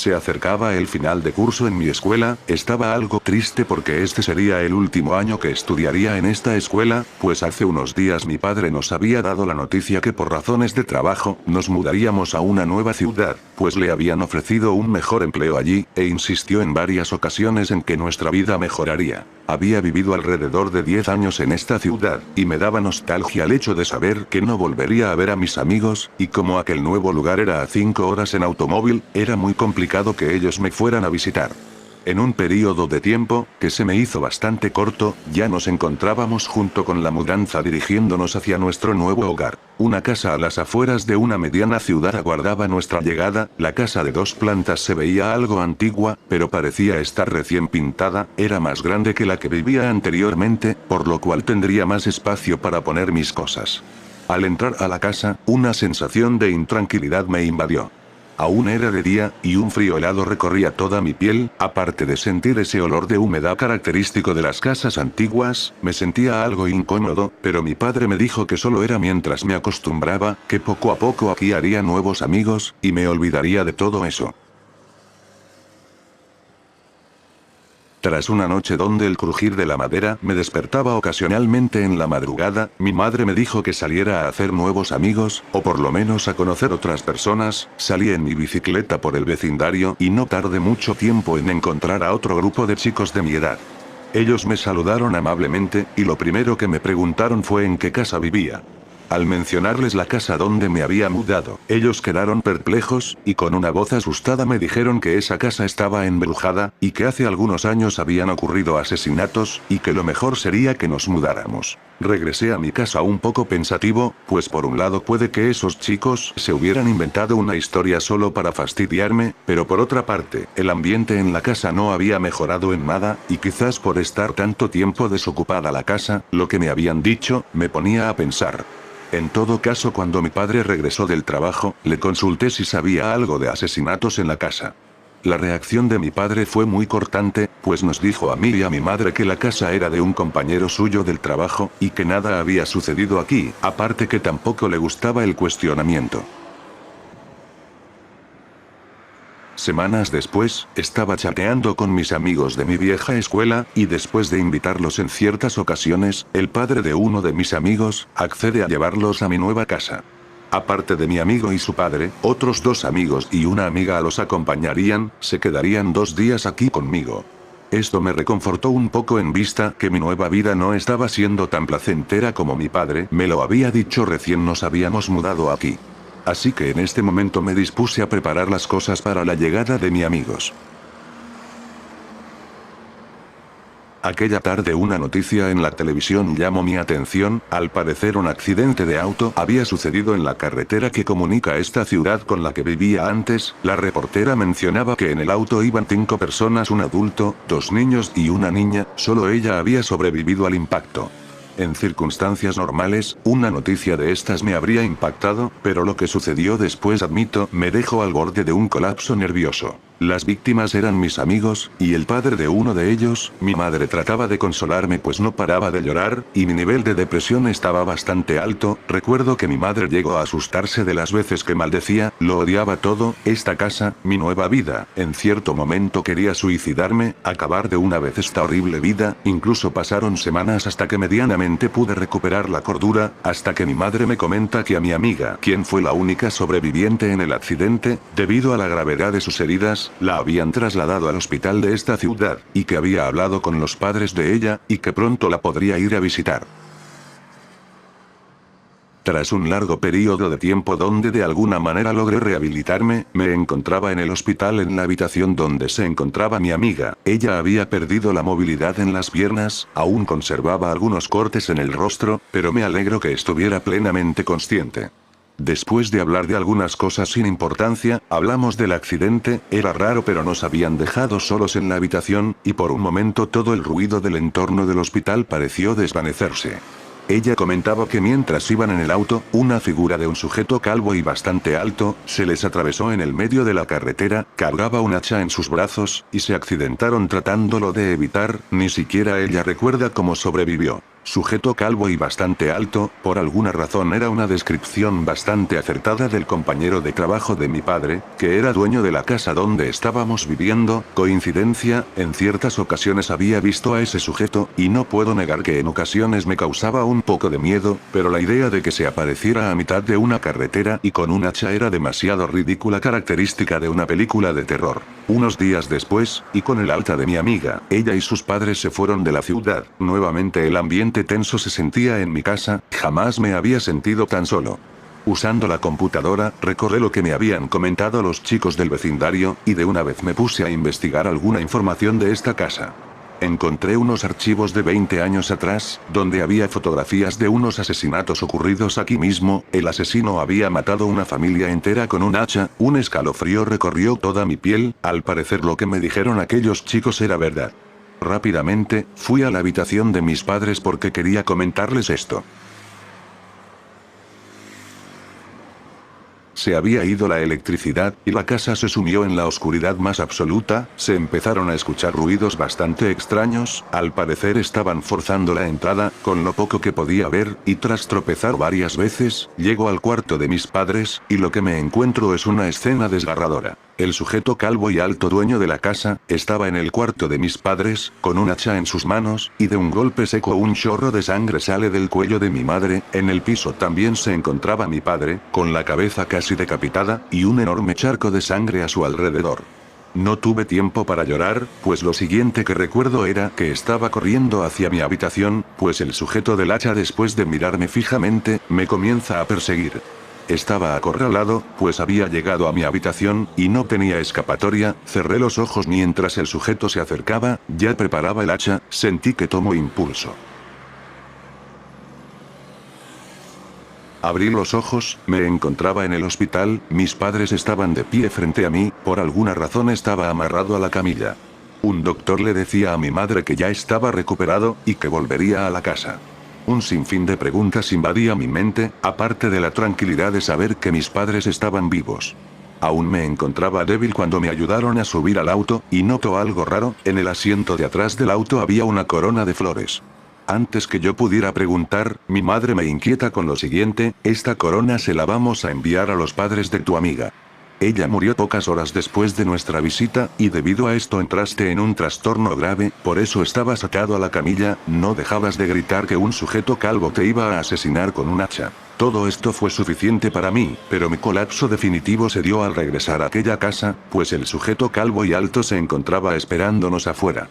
Se acercaba el final de curso en mi escuela, estaba algo triste porque este sería el último año que estudiaría en esta escuela, pues hace unos días mi padre nos había dado la noticia que por razones de trabajo, nos mudaríamos a una nueva ciudad, pues le habían ofrecido un mejor empleo allí, e insistió en varias ocasiones en que nuestra vida mejoraría. Había vivido alrededor de 10 años en esta ciudad, y me daba nostalgia el hecho de saber que no volvería a ver a mis amigos, y como aquel nuevo lugar era a 5 horas en automóvil, era muy complicado que ellos me fueran a visitar. En un periodo de tiempo, que se me hizo bastante corto, ya nos encontrábamos junto con la mudanza dirigiéndonos hacia nuestro nuevo hogar. Una casa a las afueras de una mediana ciudad aguardaba nuestra llegada, la casa de 2 plantas se veía algo antigua, pero parecía estar recién pintada, era más grande que la que vivía anteriormente, por lo cual tendría más espacio para poner mis cosas. Al entrar a la casa, una sensación de intranquilidad me invadió. Aún era de día, y un frío helado recorría toda mi piel, aparte de sentir ese olor de humedad característico de las casas antiguas, me sentía algo incómodo, pero mi padre me dijo que solo era mientras me acostumbraba, que poco a poco aquí haría nuevos amigos, y me olvidaría de todo eso. Tras una noche donde el crujir de la madera me despertaba ocasionalmente en la madrugada, mi madre me dijo que saliera a hacer nuevos amigos, o por lo menos a conocer otras personas. Salí en mi bicicleta por el vecindario y no tardé mucho tiempo en encontrar a otro grupo de chicos de mi edad. Ellos me saludaron amablemente, y lo primero que me preguntaron fue en qué casa vivía. Al mencionarles la casa donde me había mudado, ellos quedaron perplejos, y con una voz asustada me dijeron que esa casa estaba embrujada, y que hace algunos años habían ocurrido asesinatos, y que lo mejor sería que nos mudáramos. Regresé a mi casa un poco pensativo, pues por un lado puede que esos chicos se hubieran inventado una historia solo para fastidiarme, pero por otra parte, el ambiente en la casa no había mejorado en nada, y quizás por estar tanto tiempo desocupada la casa, lo que me habían dicho, me ponía a pensar. En todo caso, cuando mi padre regresó del trabajo, le consulté si sabía algo de asesinatos en la casa. La reacción de mi padre fue muy cortante, pues nos dijo a mí y a mi madre que la casa era de un compañero suyo del trabajo, y que nada había sucedido aquí, aparte que tampoco le gustaba el cuestionamiento. Semanas después, estaba chateando con mis amigos de mi vieja escuela, y después de invitarlos en ciertas ocasiones, el padre de uno de mis amigos, accede a llevarlos a mi nueva casa. Aparte de mi amigo y su padre, otros 2 amigos y una amiga los acompañarían, se quedarían 2 días aquí conmigo. Esto me reconfortó un poco en vista que mi nueva vida no estaba siendo tan placentera como mi padre me lo había dicho recién nos habíamos mudado aquí. Así que en este momento me dispuse a preparar las cosas para la llegada de mis amigos. Aquella tarde una noticia en la televisión llamó mi atención, al parecer un accidente de auto había sucedido en la carretera que comunica esta ciudad con la que vivía antes. La reportera mencionaba que en el auto iban 5 personas, un adulto, 2 niños y una niña, solo ella había sobrevivido al impacto. En circunstancias normales, una noticia de estas me habría impactado, pero lo que sucedió después, admito, me dejó al borde de un colapso nervioso. Las víctimas eran mis amigos, y el padre de uno de ellos. Mi madre trataba de consolarme pues no paraba de llorar, y mi nivel de depresión estaba bastante alto. Recuerdo que mi madre llegó a asustarse de las veces que maldecía, lo odiaba todo, esta casa, mi nueva vida. En cierto momento quería suicidarme, acabar de una vez esta horrible vida. Incluso pasaron semanas hasta que medianamente pude recuperar la cordura, hasta que mi madre me comenta que a mi amiga, quien fue la única sobreviviente en el accidente, debido a la gravedad de sus heridas, la habían trasladado al hospital de esta ciudad, y que había hablado con los padres de ella, y que pronto la podría ir a visitar. Tras un largo periodo de tiempo donde de alguna manera logré rehabilitarme, me encontraba en el hospital en la habitación donde se encontraba mi amiga. Ella había perdido la movilidad en las piernas, aún conservaba algunos cortes en el rostro, pero me alegro que estuviera plenamente consciente. Después de hablar de algunas cosas sin importancia, hablamos del accidente. Era raro pero nos habían dejado solos en la habitación, y por un momento todo el ruido del entorno del hospital pareció desvanecerse. Ella comentaba que mientras iban en el auto, una figura de un sujeto calvo y bastante alto, se les atravesó en el medio de la carretera, cargaba un hacha en sus brazos, y se accidentaron tratándolo de evitar. Ni siquiera ella recuerda cómo sobrevivió. Sujeto calvo y bastante alto, por alguna razón era una descripción bastante acertada del compañero de trabajo de mi padre, que era dueño de la casa donde estábamos viviendo. Coincidencia, en ciertas ocasiones había visto a ese sujeto, y no puedo negar que en ocasiones me causaba un poco de miedo, pero la idea de que se apareciera a mitad de una carretera y con un hacha era demasiado ridícula, característica de una película de terror. Unos días después, y con el alta de mi amiga, ella y sus padres se fueron de la ciudad. Nuevamente el ambiente tenso se sentía en mi casa, jamás me había sentido tan solo. Usando la computadora, recordé lo que me habían comentado los chicos del vecindario, y de una vez me puse a investigar alguna información de esta casa. Encontré unos archivos de 20 años atrás, donde había fotografías de unos asesinatos ocurridos aquí mismo. El asesino había matado una familia entera con un hacha. Un escalofrío recorrió toda mi piel. Al parecer lo que me dijeron aquellos chicos era verdad. Rápidamente, fui a la habitación de mis padres porque quería comentarles esto. Se había ido la electricidad, y la casa se sumió en la oscuridad más absoluta. Se empezaron a escuchar ruidos bastante extraños, al parecer estaban forzando la entrada, con lo poco que podía ver, y tras tropezar varias veces, llego al cuarto de mis padres, y lo que me encuentro es una escena desgarradora. El sujeto calvo y alto dueño de la casa, estaba en el cuarto de mis padres, con un hacha en sus manos, y de un golpe seco un chorro de sangre sale del cuello de mi madre. En el piso también se encontraba mi padre, con la cabeza casi decapitada, y un enorme charco de sangre a su alrededor. No tuve tiempo para llorar, pues lo siguiente que recuerdo era que estaba corriendo hacia mi habitación, pues el sujeto del hacha, después de mirarme fijamente, me comienza a perseguir. Estaba acorralado, pues había llegado a mi habitación, y no tenía escapatoria. Cerré los ojos mientras el sujeto se acercaba, ya preparaba el hacha, sentí que tomó impulso. Abrí los ojos, me encontraba en el hospital, mis padres estaban de pie frente a mí, por alguna razón estaba amarrado a la camilla. Un doctor le decía a mi madre que ya estaba recuperado, y que volvería a la casa. Un sinfín de preguntas invadía mi mente, aparte de la tranquilidad de saber que mis padres estaban vivos. Aún me encontraba débil cuando me ayudaron a subir al auto, y noto algo raro. En el asiento de atrás del auto había una corona de flores. Antes que yo pudiera preguntar, mi madre me inquieta con lo siguiente: esta corona se la vamos a enviar a los padres de tu amiga. Ella murió pocas horas después de nuestra visita, y debido a esto entraste en un trastorno grave, por eso estabas atado a la camilla, no dejabas de gritar que un sujeto calvo te iba a asesinar con un hacha. Todo esto fue suficiente para mí, pero mi colapso definitivo se dio al regresar a aquella casa, pues el sujeto calvo y alto se encontraba esperándonos afuera.